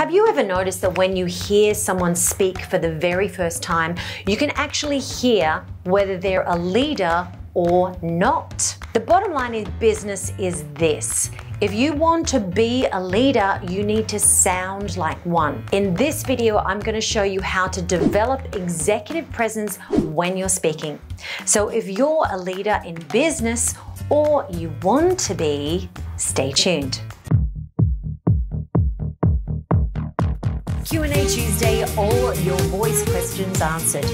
Have you ever noticed that when you hear someone speak for the very first time, you can actually hear whether they're a leader or not? The bottom line in business is this: if you want to be a leader, you need to sound like one. In this video, I'm going to show you how to develop executive presence when you're speaking. So if you're a leader in business or you want to be, stay tuned. Q&A Tuesday, all your voice questions answered.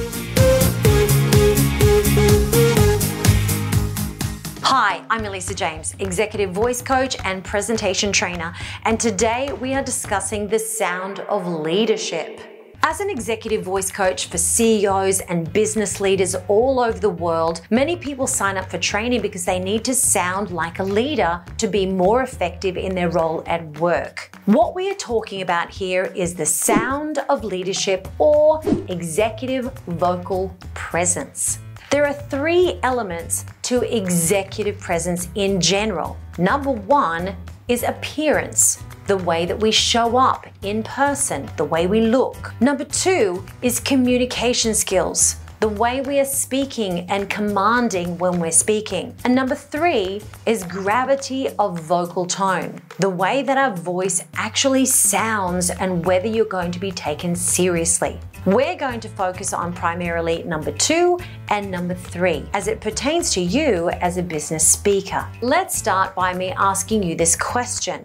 Hi, I'm Elisa James, Executive Voice Coach and Presentation Trainer, and today we are discussing the sound of leadership. As an executive voice coach for CEOs and business leaders all over the world, many people sign up for training because they need to sound like a leader to be more effective in their role at work. What we are talking about here is the sound of leadership, or executive vocal presence. There are three elements to executive presence in general. Number one is appearance, the way that we show up in person, the way we look. Number two is communication skills, the way we are speaking and commanding when we're speaking. And number three is gravity of vocal tone, the way that our voice actually sounds and whether you're going to be taken seriously. We're going to focus on primarily number two and number three as it pertains to you as a business speaker. Let's start by me asking you this question.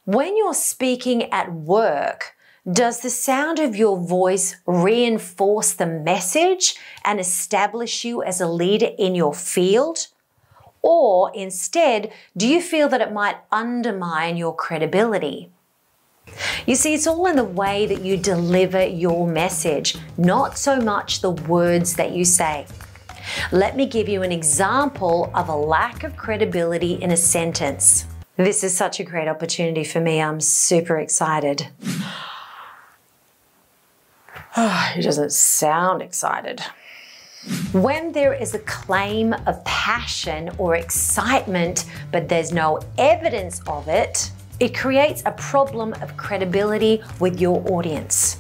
When you're speaking at work, does the sound of your voice reinforce the message and establish you as a leader in your field? Or instead, do you feel that it might undermine your credibility? You see, it's all in the way that you deliver your message, not so much the words that you say. Let me give you an example of a lack of credibility in a sentence. This is such a great opportunity for me. I'm super excited. He doesn't sound excited. When there is a claim of passion or excitement, but there's no evidence of it, it creates a problem of credibility with your audience.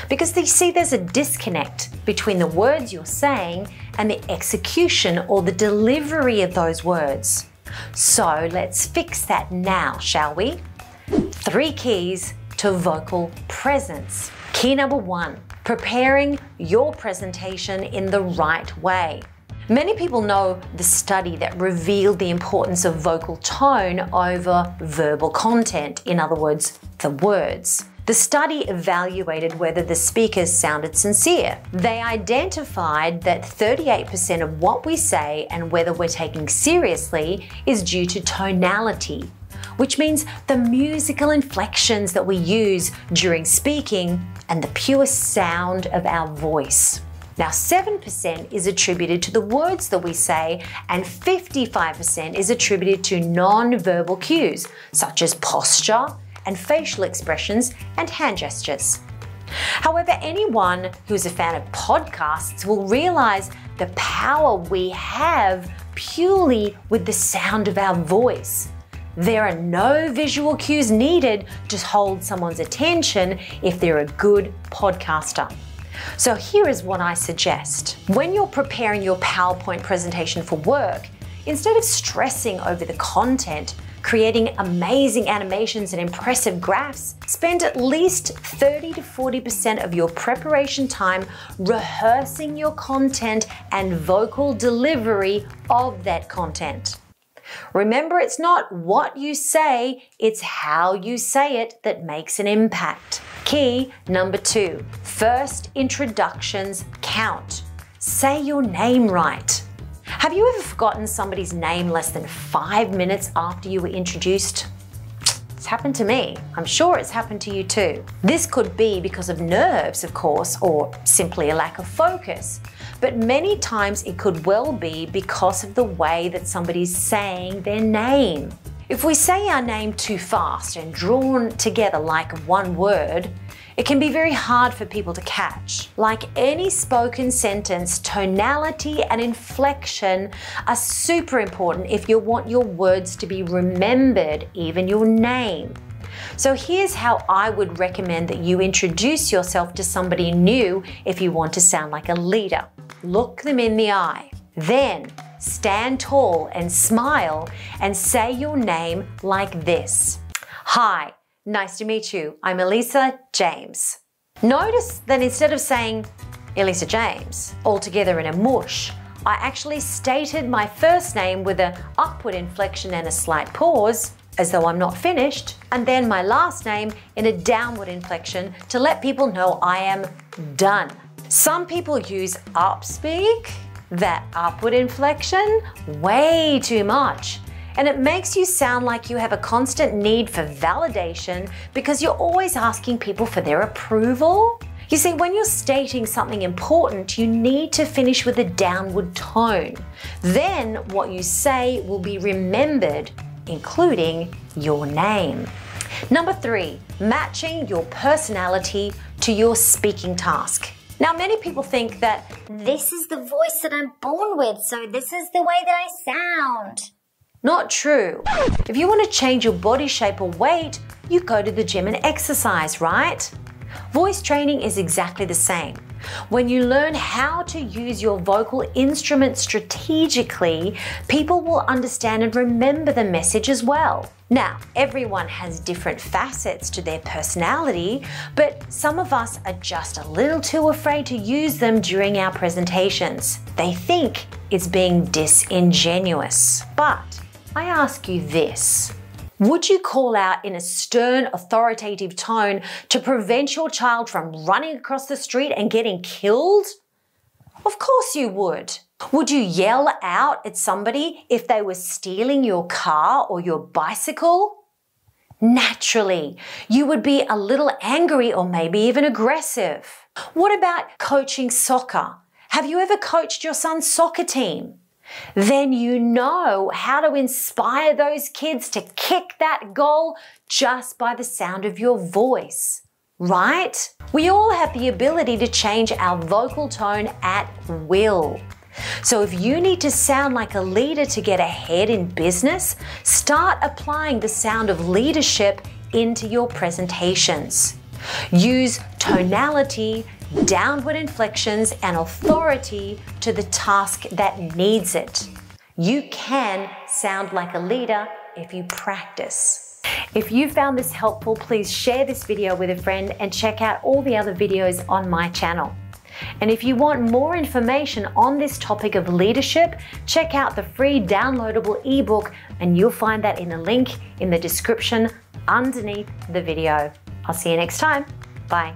Because you see, there's a disconnect between the words you're saying and the execution or the delivery of those words. So let's fix that now, shall we? 3 keys to vocal presence. Key number 1, preparing your presentation in the right way. Many people know the study that revealed the importance of vocal tone over verbal content, in other words, the words. The study evaluated whether the speakers sounded sincere. They identified that 38% of what we say and whether we're taken seriously is due to tonality, which means the musical inflections that we use during speaking and the pure sound of our voice. Now, 7% is attributed to the words that we say, and 55% is attributed to non-verbal cues, such as posture and facial expressions and hand gestures. However, anyone who's a fan of podcasts will realize the power we have purely with the sound of our voice. There are no visual cues needed to hold someone's attention if they're a good podcaster. So here is what I suggest. When you're preparing your PowerPoint presentation for work, instead of stressing over the content, creating amazing animations and impressive graphs, spend at least 30 to 40% of your preparation time rehearsing your content and vocal delivery of that content. Remember, it's not what you say, it's how you say it that makes an impact. Key number 2, first introductions count. Say your name right. Have you ever forgotten somebody's name less than 5 minutes after you were introduced? It's happened to me. I'm sure it's happened to you too. This could be because of nerves, of course, or simply a lack of focus. But many times it could well be because of the way that somebody's saying their name. If we say our name too fast and drawn together like one word, it can be very hard for people to catch. Like any spoken sentence, tonality and inflection are super important if you want your words to be remembered, even your name. So here's how I would recommend that you introduce yourself to somebody new if you want to sound like a leader. Look them in the eye. Then stand tall and smile and say your name like this. Hi, nice to meet you. I'm Elisa James. Notice that instead of saying Elisa James altogether in a mush, I actually stated my first name with an upward inflection and a slight pause, as though I'm not finished, and then my last name in a downward inflection to let people know I am done. Some people use upspeak, that upward inflection, way too much. And it makes you sound like you have a constant need for validation because you're always asking people for their approval. You see, when you're stating something important, you need to finish with a downward tone. Then what you say will be remembered, including your name. Number 3, matching your personality to your speaking task. Now, many people think that this is the voice that I'm born with, so this is the way that I sound. Not true. If you want to change your body shape or weight, you go to the gym and exercise, right? Voice training is exactly the same. When you learn how to use your vocal instrument strategically, people will understand and remember the message as well. Now, everyone has different facets to their personality, but some of us are just a little too afraid to use them during our presentations. They think it's being disingenuous. But I ask you this. Would you call out in a stern, authoritative tone to prevent your child from running across the street and getting killed? Of course you would. Would you yell out at somebody if they were stealing your car or your bicycle? Naturally, you would be a little angry or maybe even aggressive. What about coaching soccer? Have you ever coached your son's soccer team? Then you know how to inspire those kids to kick that goal just by the sound of your voice, right? We all have the ability to change our vocal tone at will. So if you need to sound like a leader to get ahead in business, start applying the sound of leadership into your presentations. Use tonality, downward inflections, and authority to the task that needs it. You can sound like a leader if you practice. If you found this helpful, please share this video with a friend and check out all the other videos on my channel. And if you want more information on this topic of leadership, check out the free downloadable ebook, and you'll find that in a link in the description underneath the video. I'll see you next time. Bye.